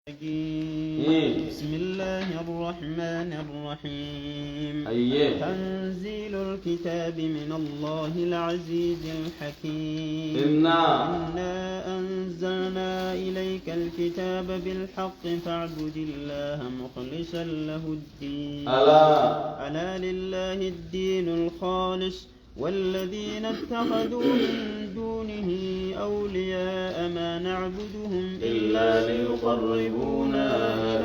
بسم الله الرحمن الرحيم. تنزيل الكتاب من الله العزيز الحكيم. إنا أنزلنا إليك الكتاب بالحق فاعبد الله مخلصا له الدين. ألا لله الدين الخالص والذين اتخذوا من دونه أولياء ما نعبدهم إلا ليقربونا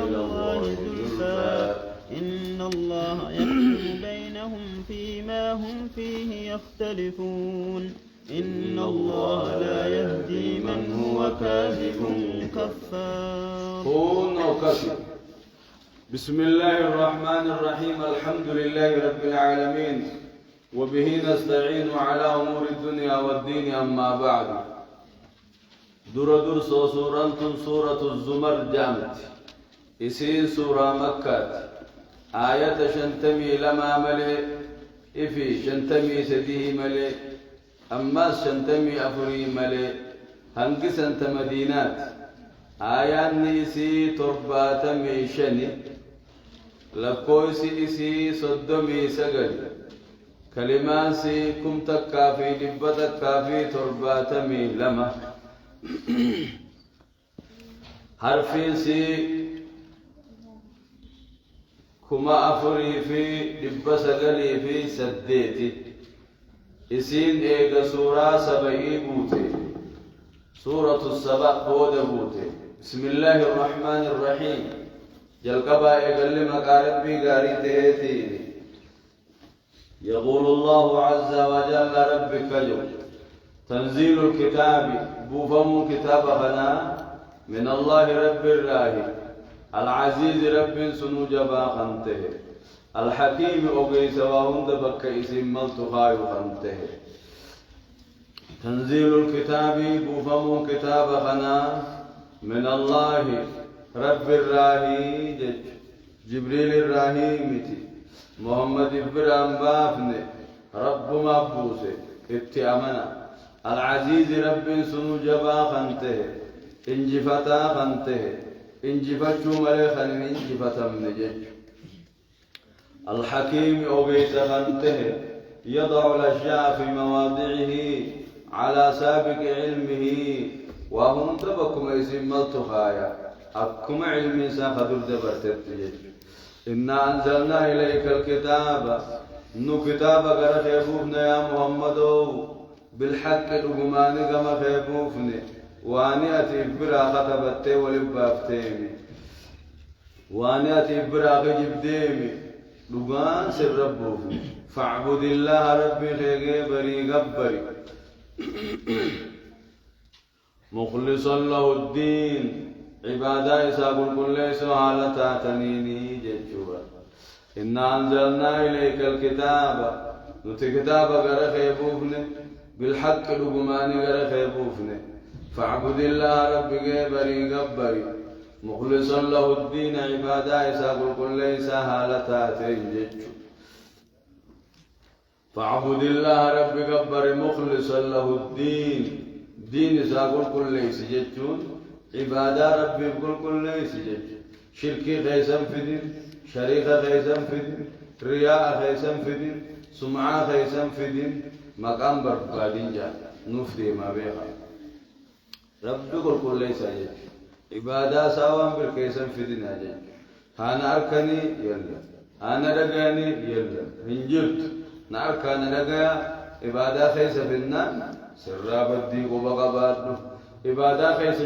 إلى الله زلفى إن الله يحكم بينهم فيما هم فيه يختلفون إن الله لا يهدي من هو كاذب كفار. بسم الله الرحمن الرحيم. الحمد لله رب العالمين وبه نستعين على أمور الدنيا والدين. أما بعد در سورة الزمر جامت إسين سورة مكة آية شنتمي لما ملئ إفي شنتمي سديه ملئ أما شنتمي أفري ملئ هنقي سنت مدينات آيان نيسي ترباتمي شني لكويسي إسي صدمي سقل كلمان سي كم تكافي دبة تكافي ترباتمي لما حرفين سي كما أفري في دبة سقلي في سديتي إسين إيغا سورة سبعي بوتي سورة السبع بود بوتي. بسم الله الرحمن الرحيم. جلقبا إيغا لما قارب بي قاري تهيتي. يقول الله عز وجل ربك يوم تنزيل الكتاب بوفم كتاب خنا من الله رب الراهي العزيز رب سنو جبا خنته الحكيم أوغي سواهم دبك اسم ملتخاي خنته. تنزيل الكتاب بوفم كتاب خنا من الله رب الراهي جبريل الراهي متي محمد إبراهيم بافني رب مبوسه اتأمنا العزيز رب سنو جبا خنته انجفتا خنته انجفتشو مليخن انجفتا من جج. الحكيم أوغيت خنته يضع الأشياء في مواضعه على سابق علمه وهم تبكم اسم التخايا أكم علم ساخذ الدبرتت جج. إنا أنزلنا إليك الكتاب نو كتاب غير خيفوفنا يا محمد بالحق الأماني كما خيفوفني واني أتي برا خطبتي ولبافتيمي واني أتي برا جبديمي لغان سر ربوفني فاعبد الله ربي خيغي بري غبري مخلصا له الدين عبادة إساب كل سهالة تنيني ججورا. إنا أنزلنا إليك الكتاب نتي كتاب غير خيبوفن بالحق لقمان غير خيبوفن فاعبد الله ربك بري غبري مخلصا له الدين عبادة إساب كل سهالة تنجج. فاعبد الله ربك بري مخلصا له الدين دين إساب كل سججون عبادة ربي كل سجد شركي خيسم فدين شريكة خيسم فدين رياء خيسم فدين سمعة خيسم فدين مقام بربادين جا نفدي ما بيها ربي كل سجد عبادة سوام بالخيسم فدين أجل أنا أركني يلا أنا رجاني يلا هنجلت نأركان رجا عبادة خيسم فينا سراب الدين وبقبادنا عبادة كيس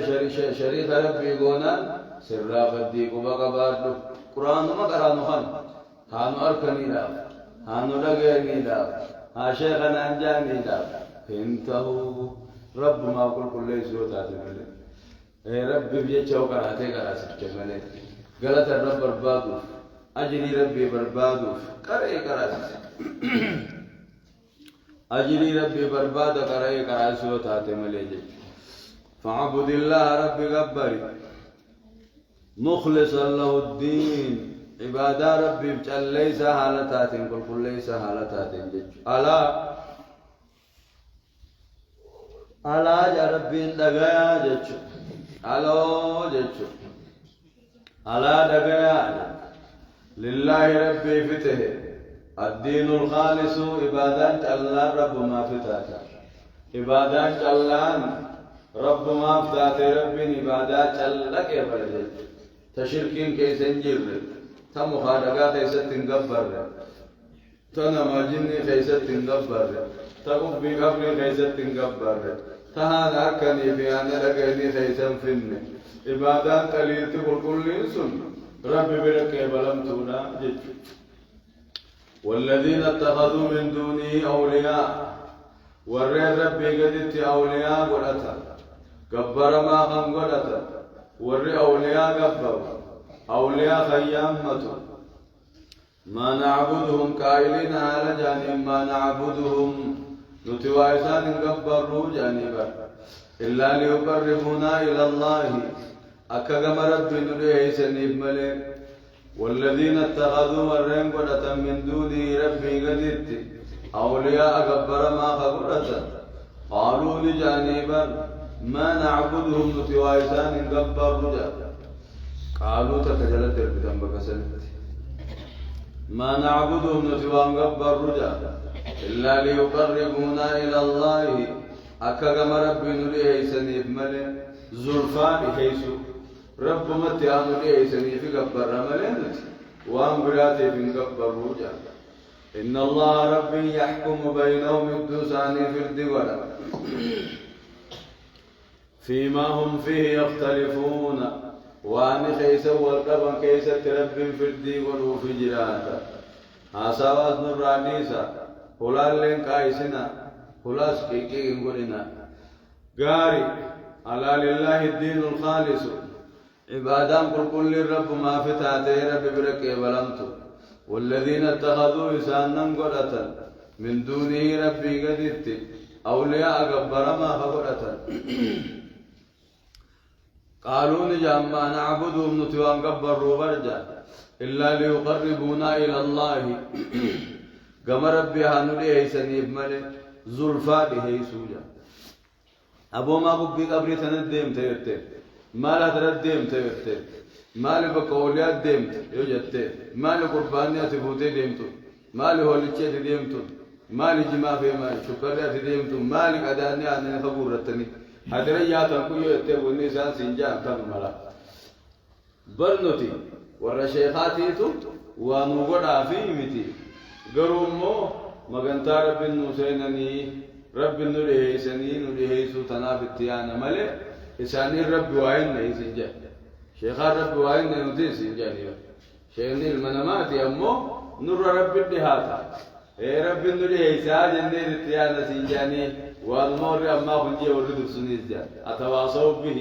شريك ربي قونا سرّا بدي قبا بارد قرآن ما قرآن خان هانو أركني لا هانو لقيني لا ها شيخنا أنجاني لا انتهو رب ما كل سوى تاتي رب بيجاو كراتي كراسي كمالي غلط الرب بربادو أجري ربي بربادو كرأي كراسي أجري ربي بربادو كرأي كراسي وتاتي مليجي. فاعبد الله ربي غبري مخلصا له الدين عبادة ربي بجل ليس حالتات كل ليس حالتات ألا جا ربي لغايا جتشو ألو جتشو على دقيان لله ربي فته الدين الخالص عبادات الله رب ما فتاتا عبادات الله رب ما فتات رب عبادات الله كيف رجل تشركين كيس انجر تم خالقات كيس تنقبر تنما جني كيس تنقبر تقف بقبر كيس تنقبر تهانا أركني في أنا لقيني كيس فن عبادات قليل تقول كل سن رب برك بلم تونا جد والذين اتخذوا من دونه أولياء ورّي ربي قدت أولياء قلتا قبر ما خم قلتا ورّي أولياء قبر أولياء خيامة ما نعبدهم كائلين على جانب ما نعبدهم نتوائسان قبروا جانبا إلا ليقربونا إلى الله أكغم ربي نريه سنيف ملك والذين اتخذوا ورّين قلتا من دونه ربي قدت أولياء قبر ما خبرتا قالوا لجانبا ما نعبدهم نتوائسان قبروا جانبا قالوا تكجلت البتن بكسلت ما نعبدهم نتوان قبر رجا إلا ليقربونا إلى الله أكغم ربي نليه سنيف ملي زلفان حيث رب متيان نليه سنيف قبر ملي وان براتي بن قبر رجا إن الله ربي يحكم بينهم الدوساني في الدولة فيما هم فيه يختلفون وأن خيس والقبن كيس رب في الدي ولو في جراتا أساواس نورانيسا هلال لين كايسنا هلاس كيكي نقولنا غاري على لله الدين الخالص عبادام كل الرب ما فتاته رب برك بلمتو والذين اتخذوا إسانا قدتا من دونه ربي قدت أولياء قبر ما خبرتا قالوا نجمع نعبدهم نتوان قبر برجا إلا ليقربونا إلى الله قم ربي هنوليه سنيف ملك زلفا به سوجا أبو ما قبي قبري تندم تيرتي ما لا تردم تيرتي ما لي بقوليات دمت يوجدت ما لي قربانيات بوتي دمتو ما لي هوليتشي دمتو ما لي جما في ما شكريات دمتو ما لي قداني أنا خبورتني هدريات أنكو يتبوني سان سنجان كم ملا برنوتي ورا شيخاتيتو ونوغدا في متي غرومو مغنتا رب النوسينني رب النوري سني نوري سوتنا بتيانا ملي إساني رب واين ني سنجان شيخ رب واين ني سنجان شيخني المنامات يمو نور رب الدهاتا اي رب النوري ساجني بتيانا سنجاني والمور أما بنجي ورد السنيز جا أتواصوا به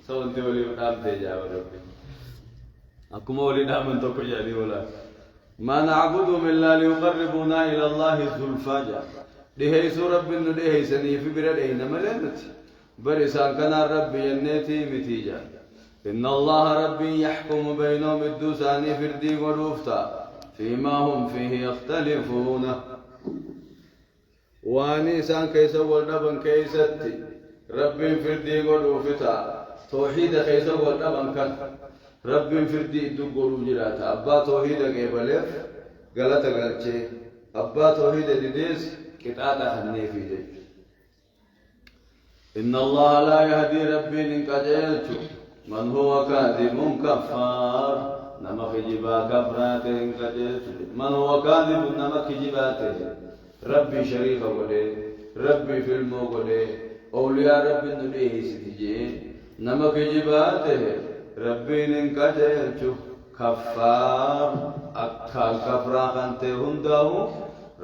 سوون تولي دام تجا ورد أكو مولي دام تقول جاني ولا ما نعبدهم إلا ليقربونا إلى الله زلفا جا دهي سورب بن دهي سني في برد أين ملنت برسان كان ربي ينتي متيجا إن الله ربي يحكم بينهم الدوساني في الدين والوفتا فيما هم فيه يختلفون واني سان كيس والنبن كيستي ربي فردي قولوا فتا توحيد كيس والنبن كان ربي فردي دقولوا جراتا أبا توحيد قبلف غلطة غلطة أبا توحيد ديديس كتاتا حنيفي دي إن الله لا يهدي ربي ننكجلتو من هو كاذب كفار نمك جبا كفرات ننكجلتو من هو كاذب نمك جباته ربي شريف قولي ربي فيلم قولي أولياء ربي نليه ستجي نمك جباته ربي ننكجلتو كفار أكال كفرا خانته هنداو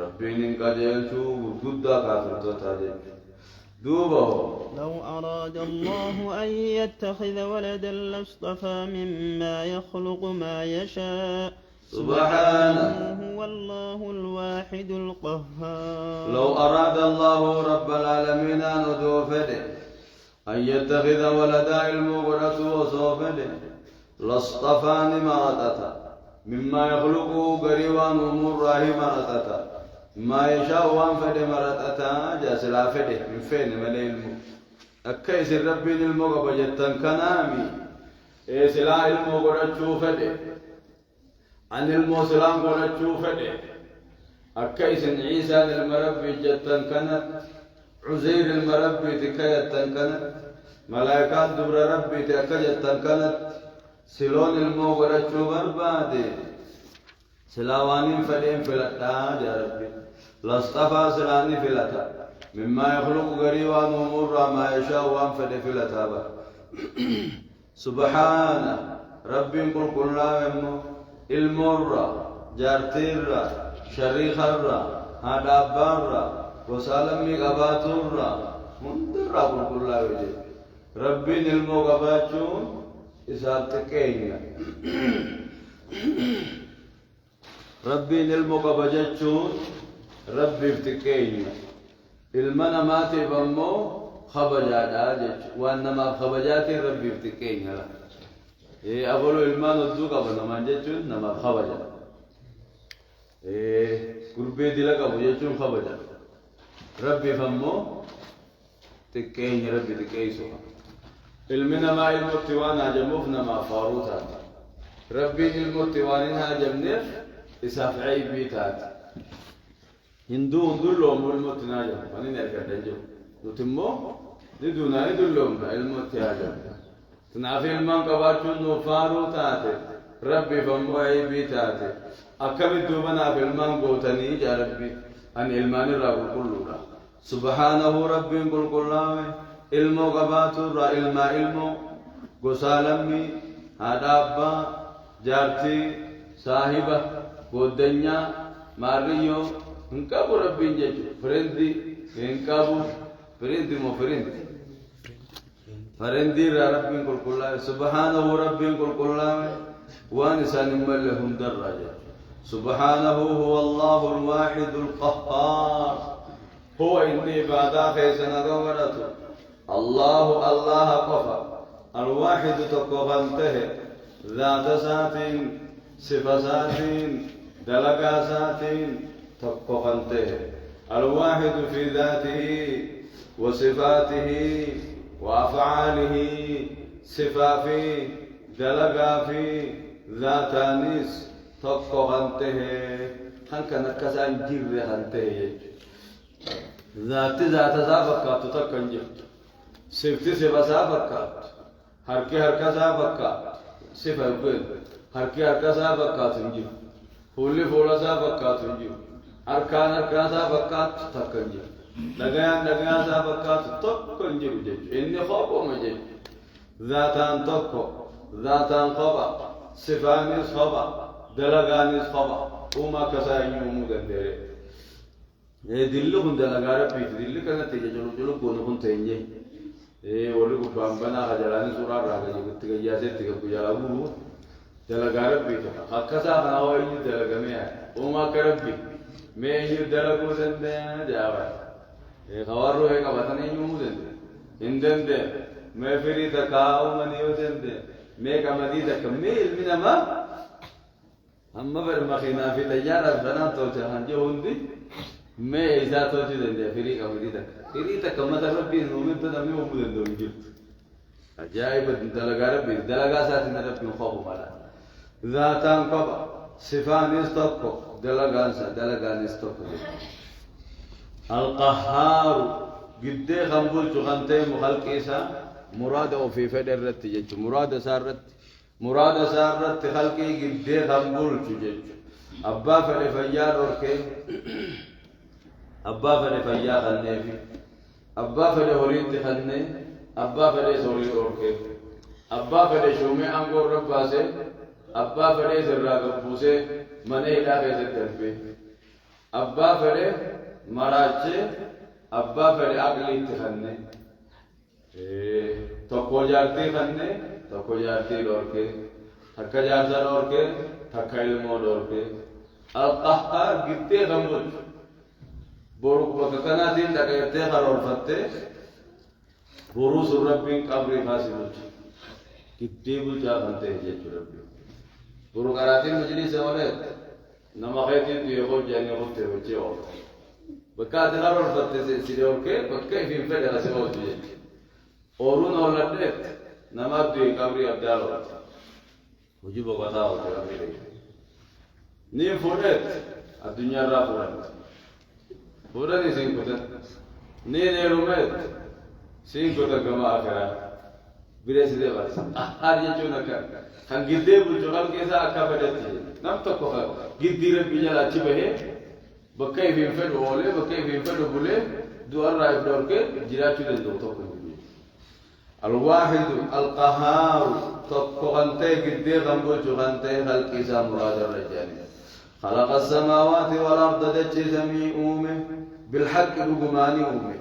ربي ننكجلتو وقدا كافر تتاجل دوبه لو أراد الله أن يتخذ ولدا لاصطفى مما يخلق ما يشاء سبحانه هو الله الواحد القهار لو أراد الله رب العالمين أن يدوفده أن يتخذ ولدا المغرة وصوفده لاصطفى مرتتا مما يخلق قريبا أمور راهي مرتتا ما يشاء وان فده مرتتا جاسلا فده من فين ملي المو أكيس ربي المغرب جتن كنامي سلا علمو قد تشوفده عن المسلم قد تشوفده أكيس عيسى المربي جتن كانت عزير المربي تكيتن كانت ملائكات دبر ربي تكيتن كانت سلون المو قد تشوف بربادي سلاوانين فلين فلتا يا ربي لاصطفى سلاني فلتا مما يخلق غريبا ومر ما يشاء وان فلتا سبحان ربي كل يمو المرة جارتيرا شريخرا هذا بارا وسالمي غباتورا مندرا كل وجه ربي المو غباتون إساتكينا ربي المو غباتون ربي افتكينا المنا ماتي بمو خبجاتا جت وانما خبجاتي ربي افتكينا إيه أقولوا المان الزوجة بنما جتون نما خبجا إيه قربي دلك أبو جتون خبجا ربي فمو تكين ربي تكيسوها المنا ما المتوان هاجموفنا ما فاروتا ربي المتوانين هاجمنف إسافعي بيتات هندو دلهم المتناجم فنين الكتنجو نتمو ندونا ندلهم المتهاجم تنافي المان قباتون نفارو تاتي ربي فموعي بي تاتي أكبر دوبنا في المان قوتني يا ربي أن المان الرب كله سبحانه ربي كل كلامه علمو قباتو را علمو قسالمي هذا أبا جارتي صاحبة قدنيا ماريو انكابو ربي نجو فرندي انكابو فرندي مو فرندي فرندي ربي كل كلامه سبحانه ربي كل كلامه وانسان ملهم دراجة سبحانه هو الله الواحد القهار هو إني بعد خيسنا غمرته الله قفا الواحد تقفنته ذات ساتين صفة ساتين دلقا ساتين تقفنته الواحد في ذاته وصفاته وأفعاله صفافي دلقا في ذاتانيس تقفنته هنك نكسان جير هنته ذات سابقات تكنجر صفتي صفة سابقات حركة سابقات صفة البن حركة سابقات نجيب فولا سابقات نجيب أركان سابقات تكنجر لغيان سابقات تكنجر جيج إني خوفو مجيج ذاتان تكو ذاتان خبا صفانيس خبا دلغانيس خبا وما كساين يومو دندره دلو كن دلغا ربي دلو كنا تيجي جلو كونو كن تيجي ولو بامبنا خجلاني سورا راغا جبت جياسه تيجي كجلا بو دلغا ربي حقسا ناوي دلغا ميا وما كربي مي يو دلغو دنده جاوا خوارو هيك بتاني يومو دنده اندنده ما فري تكاو منيو دنده مي كمدي تكمل من ما أما برمخنا في الجارة بنات توجهان جوندي ما إذا توجد عند فريق فريق كم تربي نومي تدمي ومدن دوجت أجايب دلغا ربي دلغا ساتنا ربي خوف مالا ذاتان كبا صفان استوكو دلغا استوكو القهار قد خمبول شغنتي مخلقيسا مراد في فدرت جج مراد سارت خلقي قد خمبول جج أبا فلفيار أوركي أبا فلفيار النبي أبا فلهولين تخني أبا فلسولي أوركي أبا فلشومي أنقر رباسي أبا فلسراغ بوسي منه لا خيز التنبي أبا فلي مراجع أبا فلي أقلي تخني تقو جارتي خني تقو جارتي لوركي تكا جارتا لوركي تكا علمو لوركي القهار قدي غمود بروك وككناتين لقيتي خرور فتي بروس ربين قبري خاسمت قدي بلجا خنتي جيش ربي بروك أراتين مجلس ولد نما خيتين يقول جاني غلطي وجي أول بكات خرور فتي سيدي أوركي بكي في مفيد غسيمو جيش أورون أولادت نما بدي قبري أبدالو وجيب وقتها وتغميري نين فورت الدنيا را فورت فورني سينكوتا نين ايرومت سينكوتا كما آخرا بريس دي بس أحد يجونا كان جدي بجوال كيسا أكابدتي نم تكو جدي ربي جل أشبه بكيف ينفد أولي بكيف ينفد بولي دوار رايف دورك جراتي للدكتور الواحد القهار تقوغنتي قدي غنبو جغنتي خلق إسا مراد الرجال خلق السماوات والأرض دجي سمي أومي بالحق رقماني أومي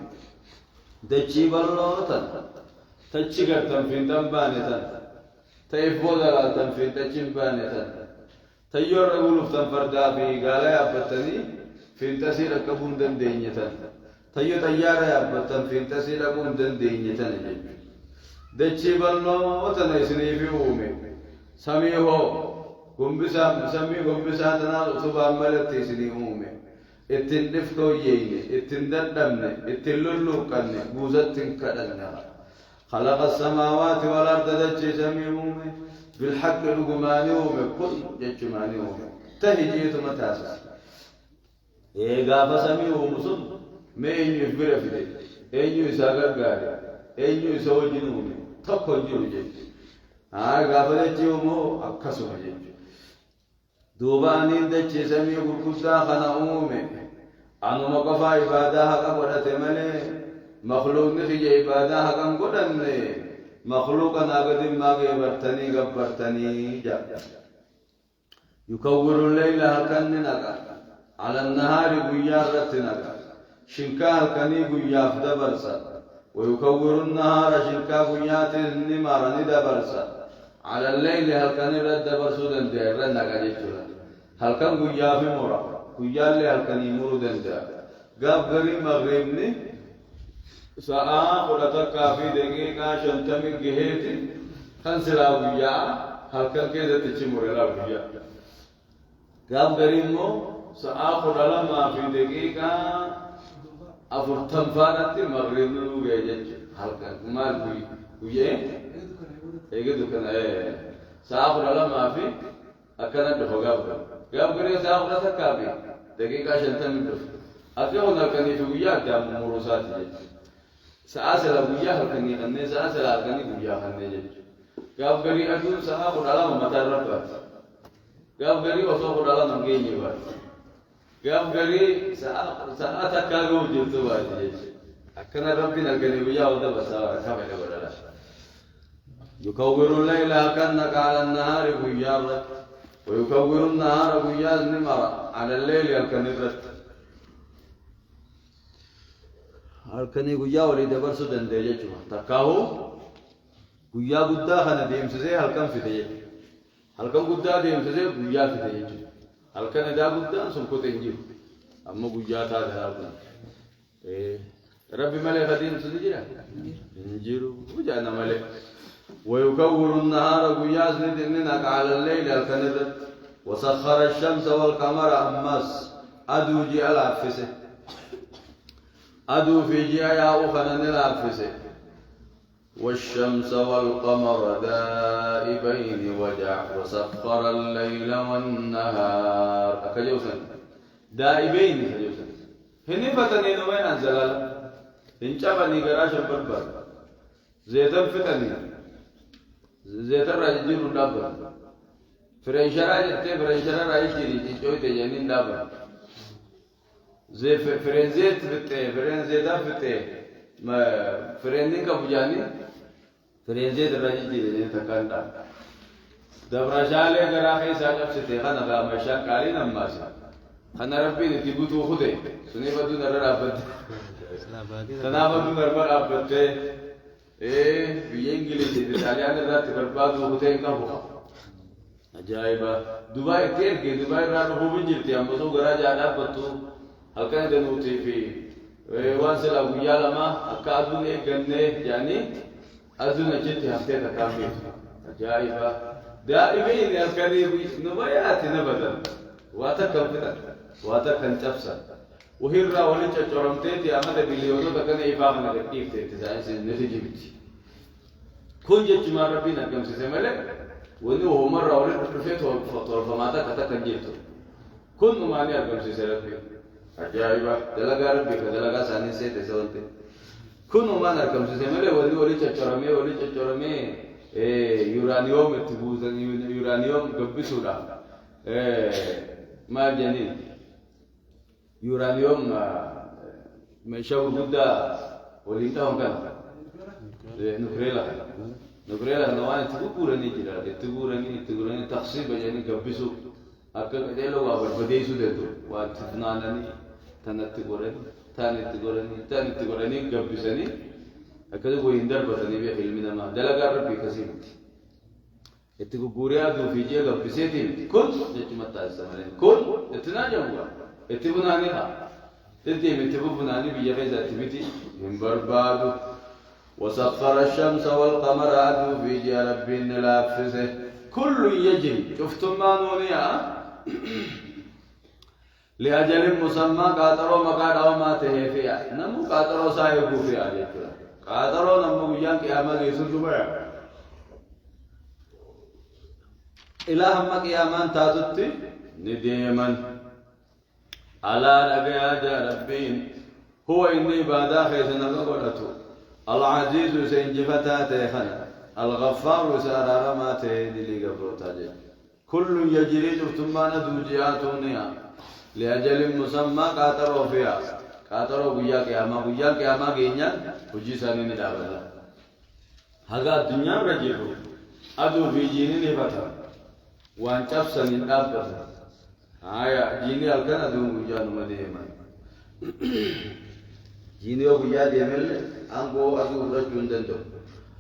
دجي بلوطا تجي قرطن فين تنبانتا تيفودا تنفين تجين بانتا تيور أقول فردا في قال يا بطني فين تسير كبون دن دينيتا تيو تيار يا بطن فين تسير كبون دن دينيتا دجي بلوطا نيسني في أومي سميه قنبسا سمي قنبسا تنال سبحان ملتي سني أمومي اتن دفتو ييني اتن ددمني اتن للوكني بوزتن كدنها خلق السماوات والأرض دجي سمي أمومي بالحق لقماني أمومي كل ججماني أمومي تهجيت متاسس إيقاف سمي أموسن ما إنيو يفبر فيدي إنيو يساقر قاري إنيو يسوي جنومي تقو جنو جيج قاف دجي أمو أكسو جيج دوبانين دچي سمي غرقودا خنا أمومي أنو مقفا عبادة حقا قدت ملي مخلوق نخي عبادة حقا قدن مخلوقا ناقدم ماغي برتني قبرتني جا يكور الليل حقا ننقا على النهار قيارة نقا شنكا حقني قياف دبرسا ويكور النهار شنكا قيات النمار ندبرسا على الليل حقا نرد برسو دن دير نقا جيتولا هل كان قيا في مرا قيا اللي هل كان يمر دندا قاب غريب مغربني ساعة ولا تكافي دقيقة شنتمي جهات كان سلا قيا هل كان كذا تجمر لا قيا قاب غريب مو ساعة ولا ما في دقيقة أفر تنفانة مغرب نلوجي هل كان مال قيا إيه كده ساعة ولا ما في أكنت بفقاب قام قرية ساقنا تكابي دقيقة شنتم الدف أتيونا كني في وياك يا مرسات سأسأل وياك كني أني سأسأل كني وياك أني قام قرية أدون ساقنا على متربات قام قرية وصوب على نمجيني بات قام قرية سأتكالو جلتوا أكنا ربنا كني وياك وده بس كمل ولا يكور الليل كأنك على النهار وياك ويكور النهار قياس نمرة على الليل الكنيرت الكني قيا وليد برسو دنديجة شو تكاهو قيا قدا خنا ديم سزي هالكم في ديج هالكم قدا ديم سزي قيا في ديج هالكن دا قدا سمكو تنجيو أما قيا تاد هالكن ربي ملك ديم سزي جرا نجيرو وجانا ملك ويكور النهار قياس ندنك على الليل الكنرت وسخر الشمس والقمر أمس أدو جي العفسه أدو في جي يا أخنا العفسه والشمس والقمر دائبين وجع وسخر الليل والنهار أكجوسا دائبين أكجوسا هني فتني نوين أنزل هنشافني قراش بربر زيتم فتني زيتر راجل دابا فرنشرا جت فرنشرا راجل جيجوي تجانين دابا زي فرنزيت فتة فرنزيتا فتة ما فرنين كبجاني فرنزيت راجل جيجوي تكاندا دبر شالي كراخي ساقف ستة خنا غامشا كاري نماسا خنا ربي نتيبوتو خده سني بدو نرى رابط تنابدو نرى رابط بينجلي الإيطاليان الرات بربادو هتين كابو أجايبا دبي كير كي دبي رانو هو بنجرتي أم بسوا غراج أنا بتو هكذا دنوتي في وانسلا ويالا ما أكادون جنة يعني أزون أجتي هم تكامل أجايبا دائمين أكادي نبيات نبذل واتكمل واتكنتفسا وهيرا ولي تشورمتي أمد بليونو تكن إفاقنا كتير تزاين نتيجة بتي كون جت ما ربنا كم سيسمله وني هو مرة ولد رفيت فماتا كتا كنجيتو كل ما ني أرقم سيسرت بي عجائبا دلقا ربي كدلقا ساني سيت سوالتي كل ما نرقم سيسرت ملي ولي تشرمي يورانيوم اتبوزن يورانيوم قبسودا ما جنين يورانيوم مشاو بودا ولينتا هونكا نقريلا نوان تقولني جرا تقولني تقصير بجاني قبسو أكيد كده وابر بديسو دهتو واتفنانني تاني تقولني قبسني أكيد ويندر بتني بيه علمنا ما دلقا ربي كسيم اتقو قوريا دو فيجيا قبسيتي كل جمعة تاسمالين كل اتناجم هو اتبناني ها اتبناني بيجا تبتي من بربادو وسخر الشمس والقمر عدو في رب نلافسه كل يجري شفتم ما نونيا لأجل مسمى قاتلوا مقادوا ما تهفيا نمو قاتلوا سايقوا فيها جيكرا قاتلوا نمو بيان قياما يسون جمعا إلى هم قيامان تاتت نديما على نبياد ربين هو إني بادا خيسنا قولته العزيز سينجفتا تيخنا الغفار سارار ما تهدي لي قبروتا جي كل يجري ثم ندوجياتونيا لأجل مسمى قاتلوا فيها قاتلوا بيا قياما غينيا وجي ساني ندابلا هذا الدنيا رجيبو أدو في جيني نبتا وانشاف ساني ندابلا آية جيني ألكن أدو مجانو مديما جيني وبيا ديمل أنغو أدو رجون دندو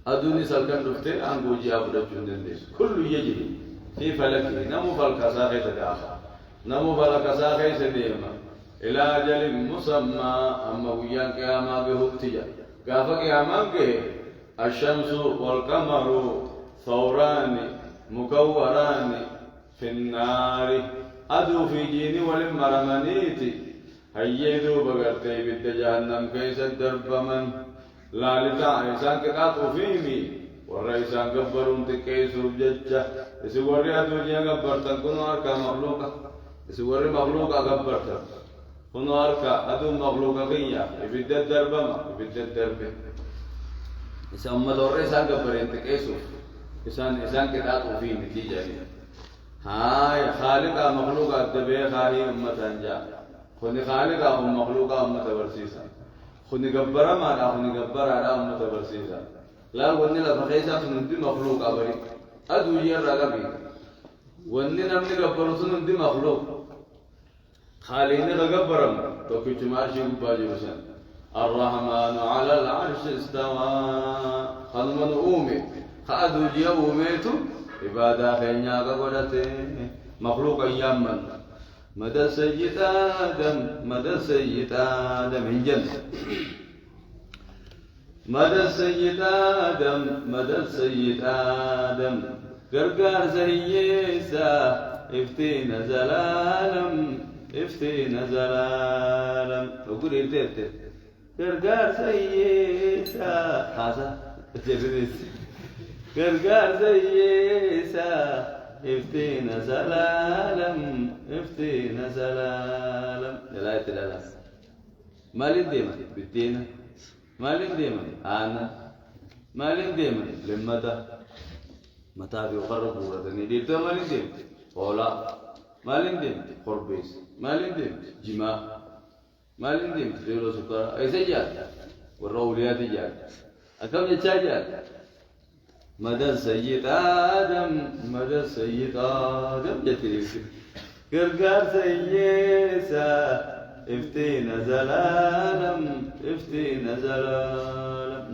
أدوني سالكن رفته أنغو جاب رجون دندس كل يجري في فلكه نمو فالكساخي تداخل نمو فالكساخي سديما إلى أجل مسمى أما ويان قياما بهبتجا قافا قياما الشمس والقمر ثوران مكوران في النار أدو في جيني وللمرمانيت هيدو بغرتي بنت جهنم كيس الدرب من لا لتا إنسان كتاتو فيني والرئيسان قبرون تكيسو بججة يسوري أدو جيا قبرتن كنو أركا مخلوقا يسوري مخلوقا قبرتن كنو أركا أدو مخلوقا قيا يبدأ الدرب ما يبدأ الدرب إسان أمد والرئيسان قبرين تكيسو إسان كتاتو فيني تيجاني هاي خالقا مخلوقا الدبي خاهي أمتان جا خوني خالقا هم مخلوقا أمة برسيسا خوني قبرا ما لا خوني قبرا لا أمة برسيسا لا وني لا فخيسا سنندي مخلوقا بري أدو يرى قبي وني نمني قبرا سنندي مخلوق خاليني قبرا توكي تماشي قباجي وسن الرحمن على العرش استوى خلمن أومي خادو جيو ميتو عبادة خينيا قبرته مخلوق أيامن مدى سيد آدم هنجل مدى سيد آدم قرقار زيسا افتينا زلالم وقول انت قرقار زيسا خاصة قرقار زيسا افتينا زلالم لا يتلالا مالين ديما بالدينا مالين ديما أنا مالين ديما لمتى متى بيقرب ورثني ديرتا مالين ديما ولا مالين ديما خربيس مالين ديما جماع مالين ديما تجيلو سكر أيسا جات والروليات جات أكم جات مدى سيد آدم جتريك قرقار سيسا افتينا زلالم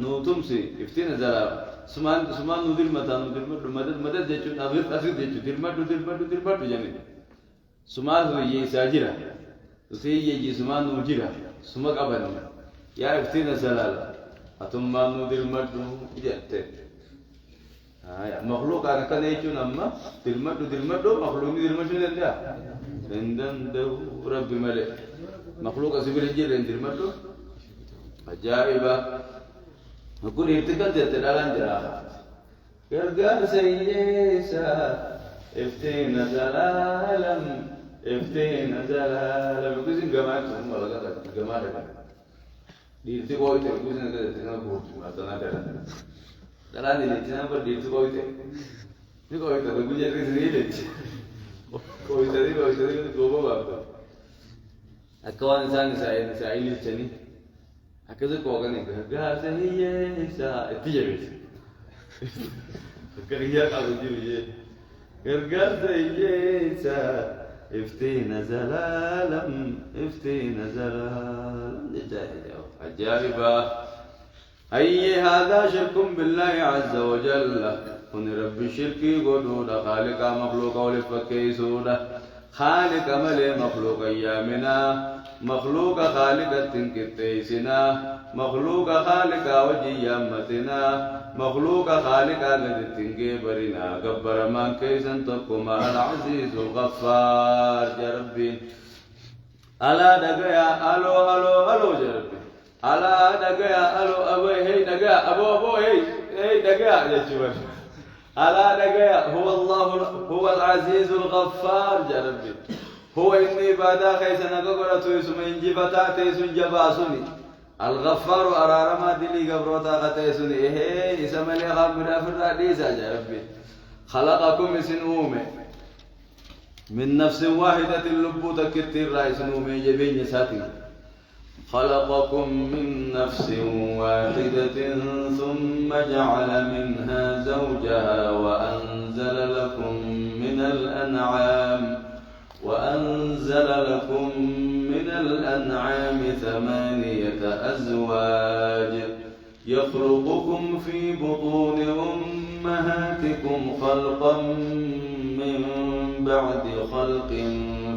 نوتمسي افتينا زلالم سمان ندير مدد جيتشون أغير جيتشون دير مدو جاني سمان هو يساجرا تسي يجي سمان نوجرا سمك أبدا يا افتينا زلالم أتم ندير مدو جاتي مخلوق أنا كان يجون أما دلمدو مخلوق دلمدو نندا دو ربي ملك مخلوق أسيبه الجيل دلمدو عجائبة نقول ارتكلت تدالان جراها غرغر سيسا افتين زلالم افتين زلالم كوزين جماعة ولا كذا جماعة ديرتي كويت كوزين كذا تنا بورت ما تنا كذا تنا دي تنا بور ديرتي كويت دي كويت ده كوزين كذا ليش كويت دي دوبا بابا أكوان إنسان سائل الجني أكذا كوغاني غرغر سيسا اتجاه كريا كذا جيبي غرغر سيسا افتين زلالم افتين زلالم عجائبا أي هذا شرك بالله عز وجل كن رب الشرك قدود خالق مخلوق ولفكي سوده خالق ملي مخلوق أيامنا مخلوق خالق تنكتيسنا مخلوق خالق وجي يامتنا مخلوق خالق الذي تنكبرنا قبر من كيسن تقوم العزيز الغفار جربين ألا دقيا ألو ألو ألو جربين ألا دقيا ألو أبو هي دقيا أبو هي دقيا جربين ألا دقيا هو الله هو العزيز الغفار جربين هو إني بادا خيسنا قرأت يسمى إنجي فتاتي سنجباسني الغفار أرارما دلي قبروتا قتيسني إيه إسمى لي غامنا في الرئيسة جربين خلقكم سنومي من نفس واحدة اللبوتة كتير رئيس نومي جبين ساتي خلقكم من نفس واحدة ثم جعل منها زوجها وأنزل لكم من الأنعام 8 أزواج يخلقكم في بطون أمهاتكم خلقا من بعد خلق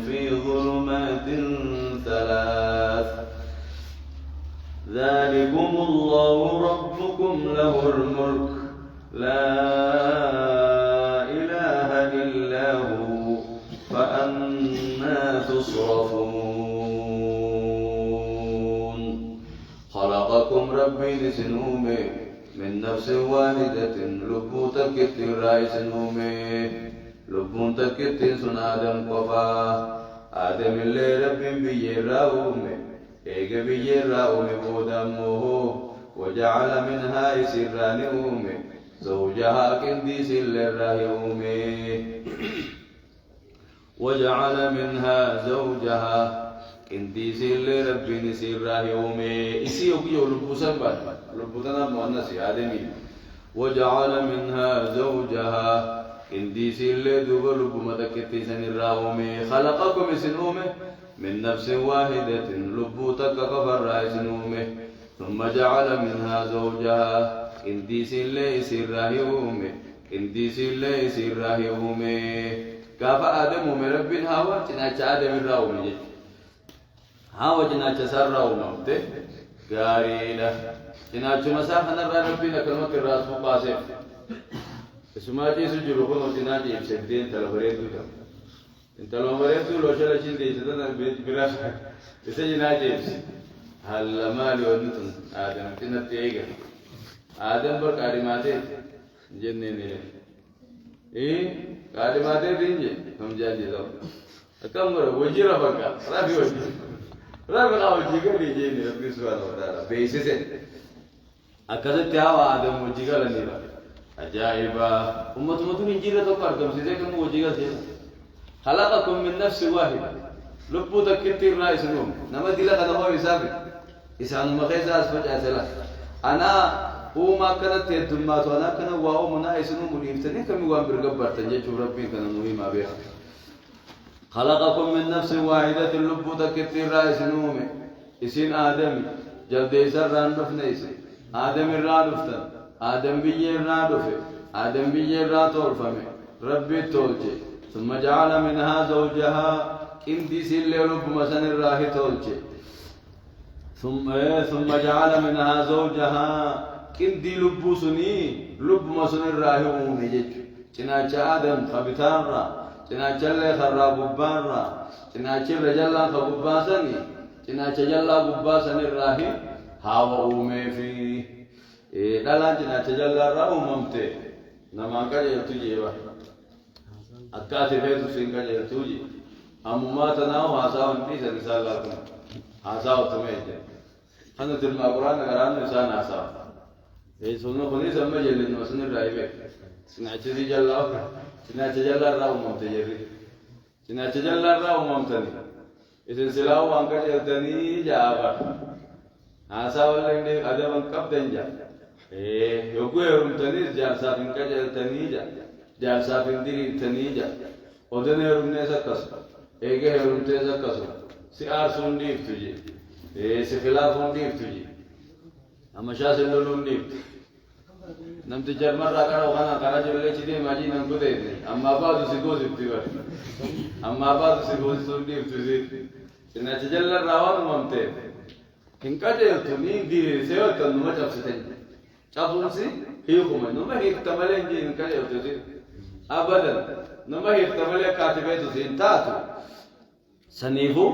في ظلمات 3 ذلكم الله ربكم له الملك لا إله إلا هو فأنا تصرفون خلقكم ربي لسنومي من نفس واحدة لبوتك التراي سنومي لبوتك التنسن آدم قفا آدم اللي رب بيراومي إيجا بيراومي بودمه وجعل منها يسران أومي زوجها كنديس للرهيومي وجعل منها زوجها كنديس لرب نسير رهيومي إسي يوكي لبوسا بعد لبوتنا مؤنس آدمي وجعل منها زوجها كنديس لدوب لبومتكتيسن الراومي خلقكم سنومي من نفس واحدة لبوتك كفر رايسنومي ثم جعل منها زوجها كنديس يسير رهيومي كنديس يسير رهيومي كافا آدم من رب هوا جناچ آدم الراومي هوا جناچ سر راومي غاريلا جناچ مسافن ربنا كلمة الراس مقاسف اسماجي سجلو كنو جناچ يبسدين تلفريدو تم انت لو مريتو لو شلا شيل دي سدنا البيت براس اسا جناچ يبس هل مالي ونتن آدم تنتيغا آدم پر كاريماتي جنين إيه كاريماتي دينجي هم جانجي دو أكمل وجيرا بكا رابي وجي رابي قاو جيغا ليجيني ربي سبحانه وتعالى بيسيسي أكذا تياوا آدم وجيغا لنيرا أجائبا أمتون إنجيرا تو كاردم سيزي كم وجيغا سيزي خلقكم من نفس واحد لبو تكتير رئيس نوم نما ديلا كذا هو يسافر إسان مخيزة أسفج أسلا أنا هو ما كانت يدمات وأنا كان واو منا إسنو منيفتني كم يوام برجبر تنجي شو ربي كان نوي ما بيها خلقكم من نفس واحدة لبو تكتير رئيس نوم إسين آدم جلد إسر راندف نيسي آدم الرادفتن آدم بيجي رادفه آدم بيجي راتورفمه ربي تولجي ثم جعل منها زوجها كندي سيل لب مسن الراهي تولجي ثم جعل منها زوجها كندي لبوسني لب مسن الراهي ومجج جناچ آدم خبتارا جناچ الله خراب بارا جناچ رجل خبباسني جناچ جل بباسن الراهي هاو اومي في دلا جناچ جل راو ممته نما كجل تجي با أكاتي بيتو سين كجل تجي أمما تناو هاساو نبيس نسال لكم هاساو تميجي أنا تلما قرآن قرآن نسان هاساو إيه سنو خني سمى جل نوسن الرأي سنعت دي جل سنعت جل الرأو ممتجري سنعت جل الرأو ممتني إذن سلاو وانك جلتني جابا هاساو اللي أدب انكب دنجا إيه يوكو يرمتني جالسا فينك جلتني جالسا فين ديري تنيجا ودن يرمني سكس إيجي يرمتي سكس سيار سنديف تجي إيه سخلاف سنديف تجي أما شاس اللون ديف نمت جرمر راكنا وخنا كنا جبلة شدي ماجي نمكو ده أما بعد سيكوز يبتدي أما بعد سيكوز سنديف تجي سنة تجلل الراوان ممتع إنك جلتني ديري سيو تنوما جبستين جبونسي هي كمان نما هي تملين جي إنك جلتني أبدا نما هي تملين كاتبه تزين تاتو سنيفو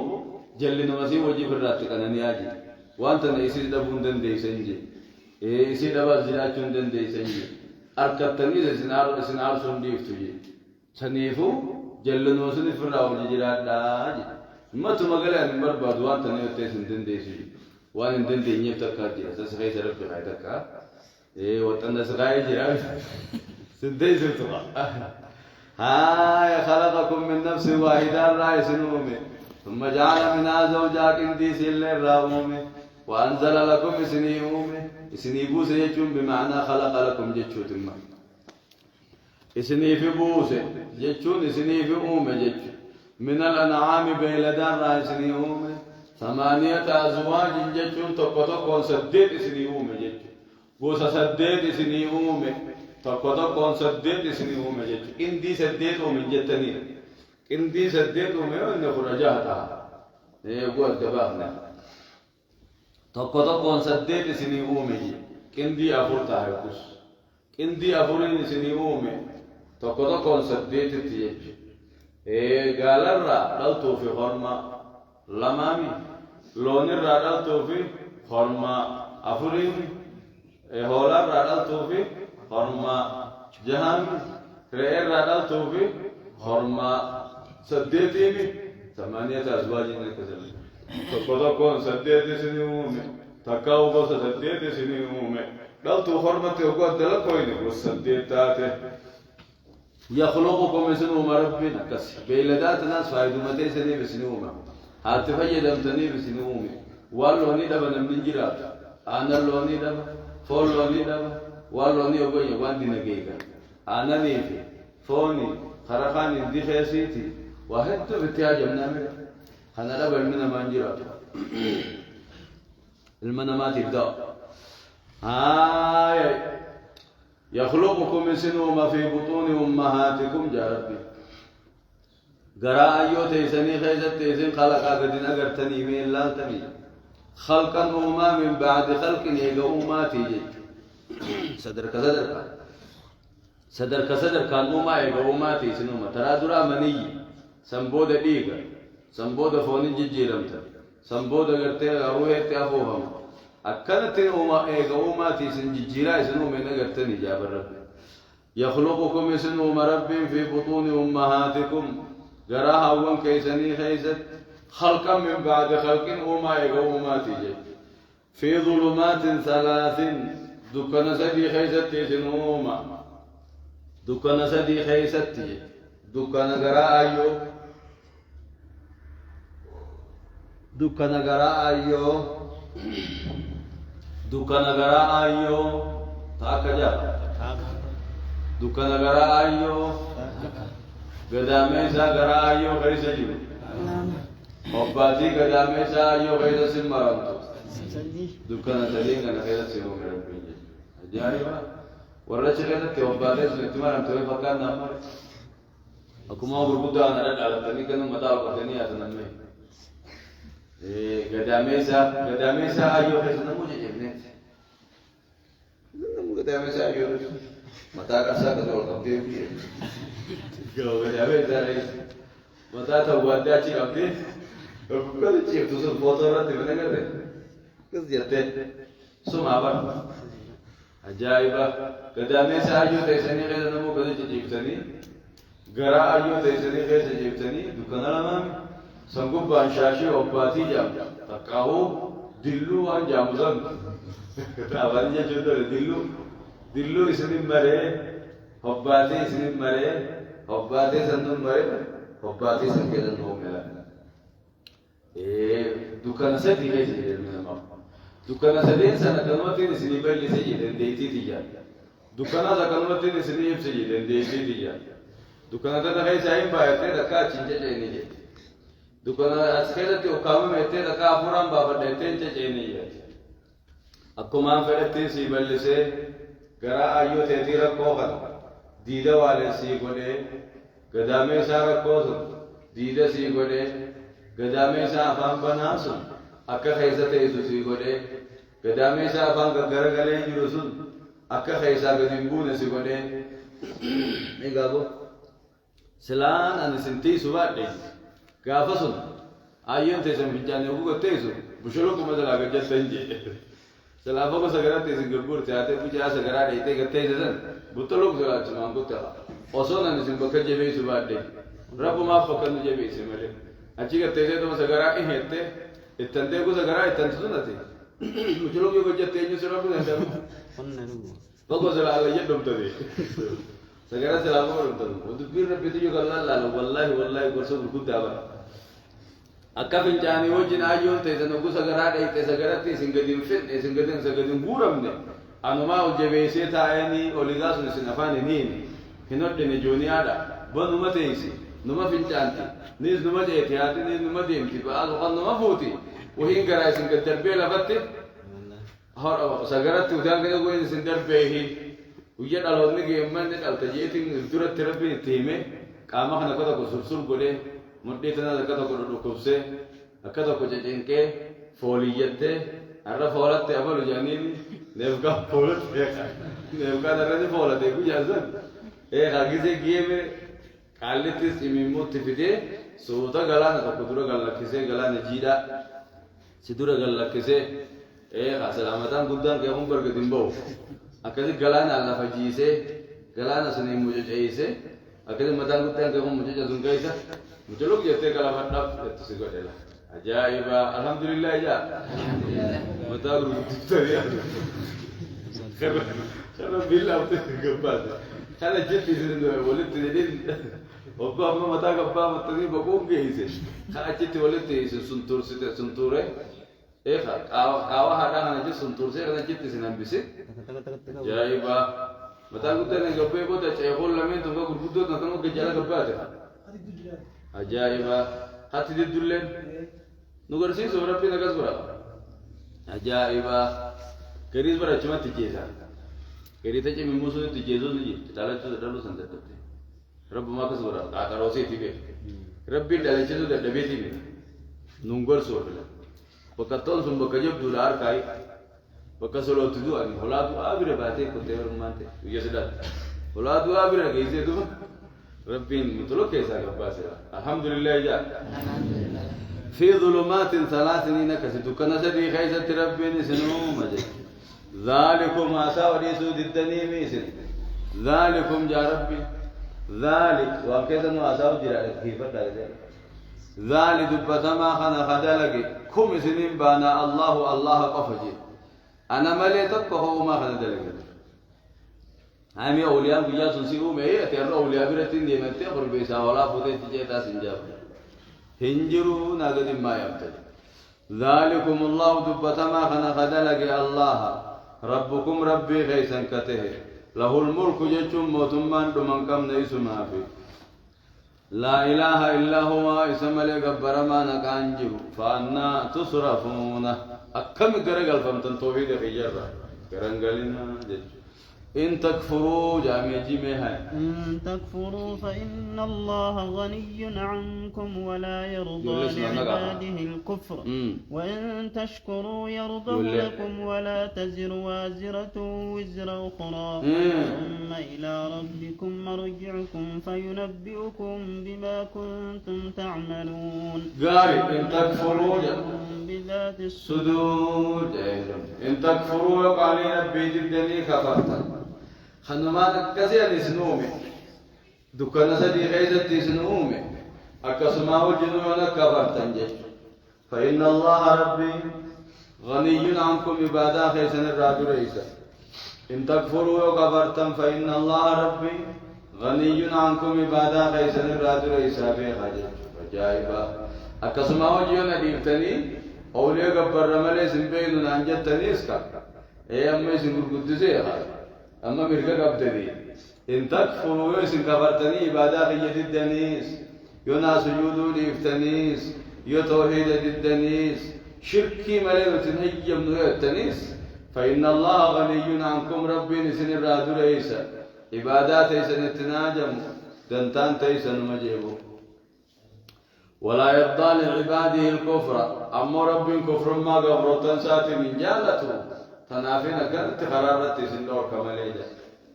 جلّي نمسي وجي برات كنا نياجي وانت نيسي دبون دن دي سنجي إيه إسي دبا زيناتون دن دي سنجي أركبتني سنار سنديف تجي سنيفو جلّي نمسي نفرّا وجي جرات داجي ما تمغلى نمبر بعدوان تني وتسن دن دي سجي وان دن دي نيف تكاتي أساس غير سرب بخير تكا إيه وتن سغاي جرات سندي سوتوا هاي خلقكم من نفس واحدة رأي سنومي ثم جعل منها زوجها كنتي سل الراومي وأنزل لكم سنيومي سنيبوس يجون بمعنى خلق لكم جتشو تم سنيف بوس جتشون سنيف أومي جتش من الأنعام بيلدان رأي سنيومي 8 أزواج جتشون تقطقون سديت سنيومي جتش بوس سديت سنيومي تقطقون سديت سنيومي جتش إندي سديت ومن جتني إندي سديت ومن خرجاتها يقول تباهنا تقون سديت سني أومي إندي أفرتها يقص إندي أفرين سني أومي تقون سديت تيج قال الرا دلتو في خرما لمامي لون الرا دلتو في خرما أفرين هولا الرا دلتو في خرما جهان رئي الرا دلتو في خرما سديتيني 8 أزواج نكسر تقطعون سديت سنيومي تكاو بس سديت سنيومي لو تخرمت وقد دلكوين والسديتاته يخلقكم سنوم ربنا كس بيلدات ناس فايدو متى سني بسنومه هاتفيد امتني بسنومي واللوني دبنا من جرات أنا اللوني دب فول لوني دب واللوني أبوي واندي نجيكا أنا نيفي فوني خرقاني دي خياسيتي واحد تبتيا جمنامي أنا لا برمنا مانجرات المنامات يبدأ هاي يخلقكم من سنوم في بطون أمهاتكم جاربي قراء أيوة تيسني خيزت تيسن خلق أقدن أقرتني من لا تمي خلقا أما من بعد خلق يقى أماتي جي صدرك كان أما يقى أماتي سنوما ترى درا مني سنبود ديغا سنبود فوني جيرمتا سنبود غرتي روحي تافوهم أكنت أما يقى أماتي سنجيرا سنوما نغرتني جابر رب يخلقكم سنوم رب في بطون أمهاتكم جراها وان كيسني خيزت خلقا من بعد خلق أما يقى أماتي جي في ظلمات 3 دكان سدي خيزت سنوما دكان سدي خيزت دكان غرا أيو دكان غرا أيو تاكجا دكان غرا أيو غداميسا غرا أيو خيزجي أبادي غداميسا أيو خيز سمرانتو دكان تلين أنا خيز سيرو مربي أجايبا ورجع كذا تيوبادي سنتمان توي فكان نامر aku mau berbuda anak anak tani kan mata apa tani atau namanya gadamesa ayo kita namu je net namu gadamesa ayo mata kasa kalau kapte kalau gadamesa mata tahu ada cik kapte kalau cik tu foto orang tu mana kerja kerja semua apa ajaa'iba gadaameessa ayyoo teessanii keessa namuu gadi jijjiibsanii garaa ayyoo teessanii keessa jijjiibsanii dukkana lamaan san gubbaan shaashii obbaatii jaamu taqqaa'uu dilluu waan jaamu san taabanii jechuun dole dilluu isinin maree hobbaatee isinin maree hobbaatee sannun maree hobbaatee san keessan hoomela dukkana sadii keessa jedhame namaaf dukkana sadeen sana akkanumattiin isinii bal'ise jedhan deeytiiti jedha dukkanaas akkanumattiin isinii ibse jedhan deeytiiti jedha dukkana tana keessaa hin baay'attee takka achiin ceceeni jedhe dukkana as keessatti ukkaamame ettee takka afuraan baafadha etteen ceceeni jedhe akkumaan fedhattiin sii bal'isee garaa ayyoo teetii rakkoo kana diida waaleen sii godhee gadaamee isaa rakkoo sun diida sii godhee gadaamee isaa afaan banaa sun akka keessa teessu sii godhee gadaamee isaa afaan garagalee jiru sun akka keessaa gadi hin buune si godhee egaa boo silaan ani sintiisu baadhe gaafa sun ayyoon teessan fincaanii oguu gatteessu busholo kuma jalaa gajjatta hin jee silaa fogo sagaraa teessin gurgurte haatee bujaa sagaraa dheeytee gatteesse san buttoloo sulaachumaan guttala osoo nan isin bakka jabeessu baadhe rabbumaaf bakka nu jabeesse malee achi gatteessee tuma sagaraa iheette ittantee gosa garaa ittanti sunate busholo yoo gajjatte eenyu si rabbu dandamu fogo silaa ala jedhamtade sagara silaa fogo dhamtadu dubbiin rabbitu yoo gallaan laala wallaahi gorsa gurguddaa bara akka fincaanii wajjin ayyoon teessan oguu sagaraa dheeyte sagaratti isin gadi hin fedhe isin gadi hin guuramne anumaa ol jabeessee taa'anii oligaa sun isin afaan hin hodhine jooniyaadha banuma teessi numa fincaanti nis numa dheete haati nis numa deemti ba'aatu kan numa fuuti wahiin garaa isin gad darbee lafatti sagaratti utaan gadi goyin isin darbeehi guyya dhaloonni geemmanni dhalta jeetiin duratti rabbiin itti hime qaama kana akka tokko sursur godhee mudhii tanas akka tokko dhukkubsee akka tokko cecenqee fooliyyattee har'a foolatte afalu jaaniin neefkaan foolatte neefkaan irratti foolate guyyaan san hagisee geeme qaallittis imimmuutti fidee suuta galaana tokko dura gallakkisee galaana jiidhaa si dura gallakkisee salaamataan guddaan keekun bargad hin ba'u akkasi galaana lafa jiisee galaana suniin mucuceeyse akkasi mataan guddaan keekun mucuca sun keessa muculuk jettee galafadhaaf jettu si godhela ajaa'iba alhamdulillah ijaa mataa gurguddutanii kana billaafte gabbaate kana jetti isin walitti jedhin obbo amma mataa gabbaa mattanii boquun geeyse kan achitti walitti isin suntuursite suntuure qaawa haadhaa kana jetti suntuursee kana jetti isin hambise ajaa'iba mataa guddaan gabbee booda ceekoon lameen tokko gurguddoo akkama gajjala gabbaate ajaa'iba hatti diddulleen nu garsiisu rabbiin akkas godha ajaa'iba gariis barachumatti jeesa garii tace mimmuusuun itti jeesuun ni jette dhalachuusa dhaluu san dadhabde rabbumaa akkas godha qaaqarooseetii beek rabbiin dhalachiisuu dadhabeetii beek nun gorsuu fila bakka toon sun bakka jabduudha harkaayi bakka solootti du'ani holaa du'aa bira baatee qottee barummaan ta'e guyya sidaatti holaa du'aa bira geessee duba ربين متلوك يا ساق باسرة الحمد لله جاء في ظلمات ثلاث نكست كنا سدي خيسة ربين سنو مجد ذلكم أساوري سود الدنيا ميسن ذلكم جا ربي ذلك وكذا نو أساو جرالك كيف ذلك دبتما خنا خدالك كم سنين بانا الله قفجي أنا مليتك هو ما خدالك هامي أولياء بيجا سنسيبو مي أتيرو أولياء بيرتين دي متى قربيسا ولا فوتي تجيتا سنجاب هنجرو ناقد ما يبتل ذلكم الله دبتما خنا خدلك الله ربكم ربي غيثا كته له الملك جتم موتمان دمان كم نيس ما في لا إله إلا هو اسم لك برما نكانجو فأنا تصرفون أكم كرجل فمتن توحيد في جرة كرنجلنا جتو إن تكفروا جامع جميعها إن تكفروا فإن الله غني عنكم ولا يرضى لعباده الكفر وإن تشكروا يرضه لكم ولا تزر وازرة وزر أخرى ثم إلى ربكم مرجعكم فينبئكم بما كنتم تعملون قال إن تكفروا ذات صدور إن تكفروا وقال ربي جدني كفرت خنما كسي الاسنومي دكان سدي غيزت اسنومي أكسما وجنونا كفرت فإن الله ربي غني عنكم عبادا خيسن الرادو رئيسا إن تكفروا وكفرتم فإن الله ربي غني عنكم عبادا خيسن الرادو رئيسا في خجل فجائبا أكسما وجيونا ديفتني أولي قبر رمالي سنبين نانجتني اسكا إيه أما يسنقر قدسي أما مركا قبتني إن تكفروا يسن كفرتني عبادا خيجد الدنيس يونا سجودوا ديفتنيس يو توحيد الدنيس شركي مليلة هي من التنيس فإن الله غني عنكم ربي نسن الراد ليس عبادات يسن التناجم دنتان تيسن مجيبه ولا يرضى لعباده الكفر أما ربي كفر ما قبرتن ساتي من جالته تنافين كانت خرارة تيسن دور كماليجا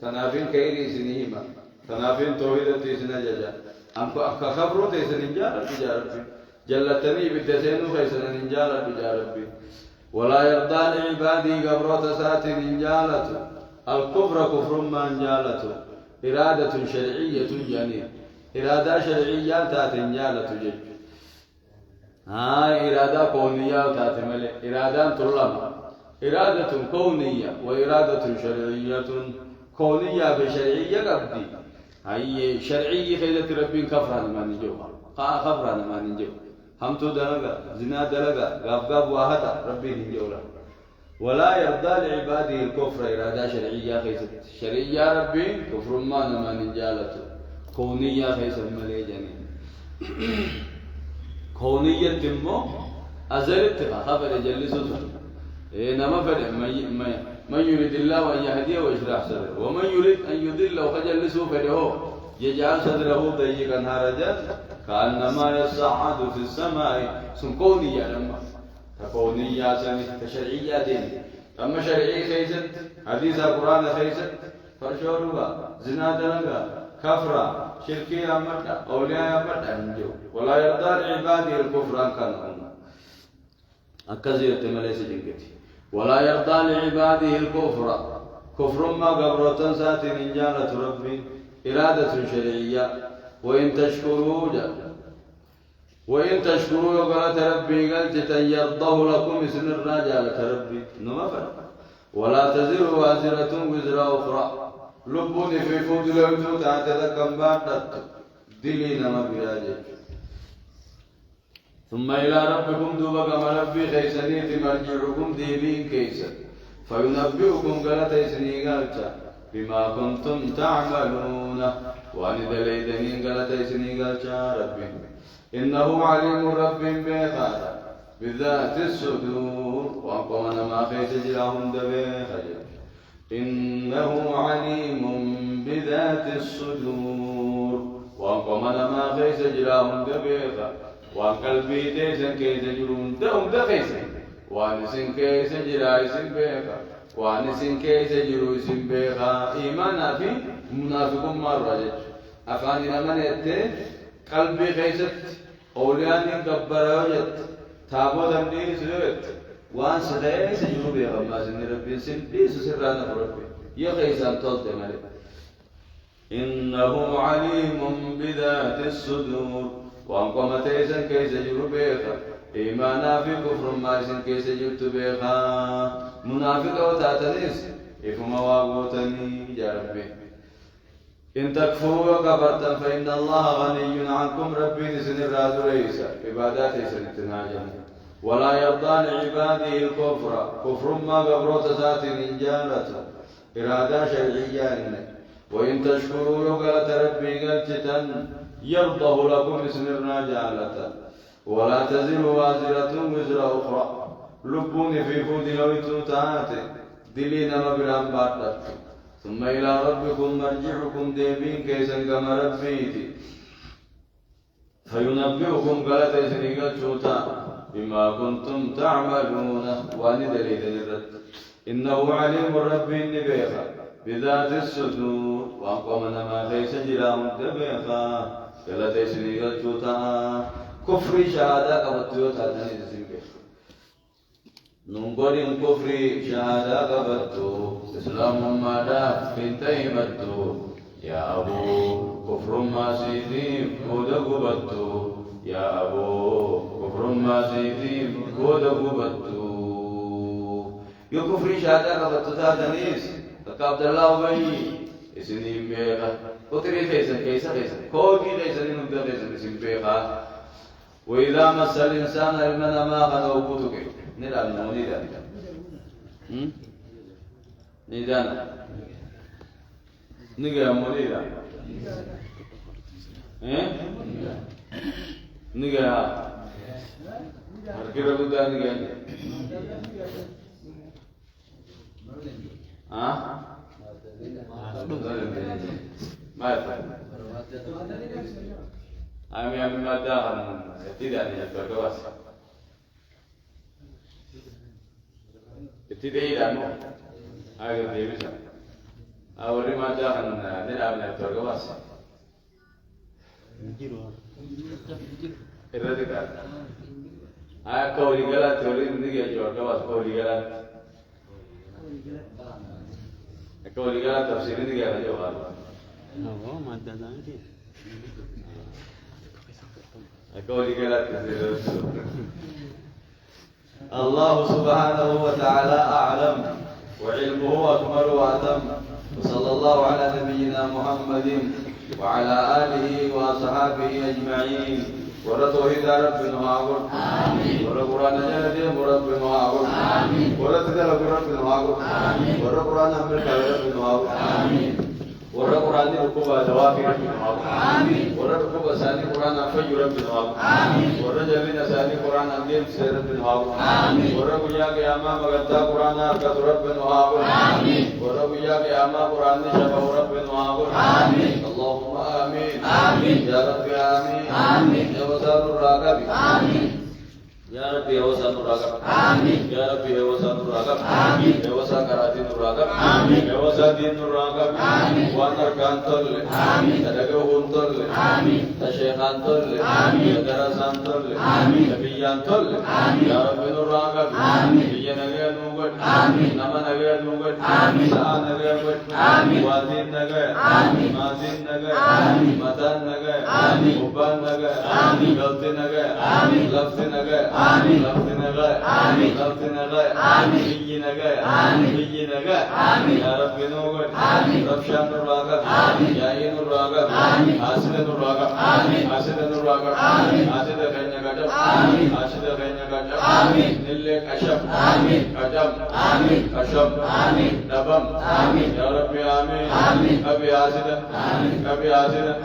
تنافين كيري سنهيما تنافين توحيد تيسن ججا أنكو أكا خبرو تيسن جالة جاربي جلتني بالدسين خيسن نجالة بجاربي ولا يرضى لعبادي قبرة سات نجالة الكفر كفر ما نجالة إرادة شرعية جنين إرادة شرعية تات نجالة جج إرادة كونية تات ملك إرادة طلب إرادة كونية وإرادة شرعية كونية بشرعية قبدي هاي شرعية خيزة ربي كفران ما نجو كفران ما نجو هم تو دلغا زنا دلغا غاب واحدا ربي نجولا ولا يرضى لعباده الكفر إرادة شرعية خيزة شرعية ربي كفر ما نجالته كونية خيزة مليجاني كونية تمو أزلت خبر جلسوا إنما فرق من يريد الله أن يهديه ويشرح صدره ومن يريد أن يضله فجلسوا فله يجعل صدره ضيقا هرجا كأنما يصعد في السماء سنكونية لما تكونية سنة تشرعية دين أما شرعي خيزت حديث القرآن خيزت فرشورها زنا دلغا كفرة شركية أمرتا أولياء أمرتا أنجو ولا يرضى لعباده الكفر أن كانوا أكزيرت مليس جنكتي ولا يرضى لعباده الكفر كفر ما قبرة سات نجالة ربي إرادة شرعية وإن تشكروا يقال ربي قلت يرضه لكم اسم الرجالة ربي نمفر ولا تزر وازرة وزر أخرى لبوني في فود لوتو تعتذى كمبات دلينا ما براجع ثم إلى ربكم دوبك مربي خيسانيت مرجعكم ديبين كيسا فينبئكم قالت إسني قالتا بما كنتم تعملون وأن دليدنين قالت إسني قالتا ربي إنه عليم رب بخار بذات الصدور وأنقمنا ما خيس جلاهم دبيخر إنه عليم بذات الصدور وأنقمنا ما خيس جلاهم دبيخر وأن قلبي تيسن كيس جرون دهم دخيسن وأن سن كيس جراي سن بيخر وأن سن كيس جرو سن بيخر إيمانا في منافق مرة أفاني من يتي قلبي خيست أولياني قبرا وجد تابو دمدين سلوت وان سدائي سجرو بيغا ما سن ربي سن بيس سرانا ربي يخيسان تلت ملك إنه عليم بذات الصدور وان قوم تيسن كي سجرو بيغا إيمانا في كفر ما سن كي سجرت بيغا منافق وتاتنيس إفما واغوتني يا ربي إن تكفروا وكفرتم فإن الله غني عنكم ربي نسن الراد ليس عبادات سنتناجم ولا يرضى لعباده الكفر كفر ما قبرت ذات إنجالة إرادة شرعية وإن تشكروا لقلت ربي قلتتا يرضه لكم نسن الرجالة ولا تزر وازرة وزر أخرى لبوني في فود لويتو تاتي دلين مبرام باتت ثم إلى ربكم مرجعكم ديبين كيسا كما ربيتي فينبئكم قالت إسنقل شوتا بما كنتم تعملون وأن دليل الرد إنه عليم رب النبيخة بذات الصدور وأنقمنا ما ليس جرام دبيخة قالت إسنقل شوتا كفر شهادة قبطيوت هذا نسنقل نقول كفري شهادة قبضتو إسلام ما دا فينتي مدتو يا أبو كفر ما سيدي كود قبضتو يا أبو كفر ما سيدي كود قبضتو يو كفري شهادة قبضتو تادنيس عبد الله بني اسنين بيغا قطري كيسا كوكي كيسا نمتا كيسا اسم بيغا وإذا مس الإنسان علما ما قد أوبوتك نلعب نمونيدا نيدانا نيجا مونيدا نيجا هركيرا بودا نيجا ما يفهم أمي ما داخل tidak hanya berkuasa tidak ilmu agar dia bisa awalnya macam tidak hanya berkuasa itu kan kau lihat teori ini dia jual kawas kau lihat tafsir ini dia jual oh mata nanti الله سبحانه وتعالى أعلم وعلمه أكمل وأتم وصلى الله على نبينا محمد وعلى آله وأصحابه أجمعين ورتوحيد ربنا وعبر ورقرآن جلده ربنا وعبر ورتدل ربنا وعبر ورقرآن أمرك ربنا وعبر ورا قرآن ركوبا دوافي ربنا وعبد ورا ركوبا ساني قرآن أفجر ربنا وعبد ورا جلنا ساني قرآن أنديم سير ربنا وعبد ورا بيا قياما مغدا قرآن أركض ربنا وعبد ورا بيا قياما قرآن شفا ربنا وعبد اللهم آمين يا رب آمين يا وزار الراقب يا رب يا وزار الراقب يا رب يا وزار الراقب يا وزار كراتين الراقب يا وزار دين الراقب وانركان تل تدعوهم تل تشيخان تل تدرسان تل تبيان تل يا رب الراقب بيا نجا نوغد نما نجا نوغد سا نجا نوغد وادين نجا مادين نجا مدان نجا وبان نجا غلط نجا لفظ نجا لفظ نجا لفظ نجا بيا نجا بيا نجا يا رب نوغد رب شان الراقب ياين الراقب حاسد الراقب حاسد الراقب حاسد خينيا كجب حاسد خينيا كجب نلّي كشف كجب كشف دبم يا رب آمين كبي حاسد كبي حاسد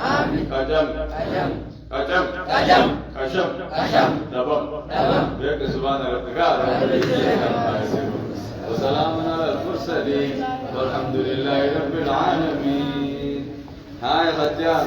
كجب كجب كشف دبم بيك سبحان ربك وسلام على المرسلين والحمد لله رب العالمين هاي ختيان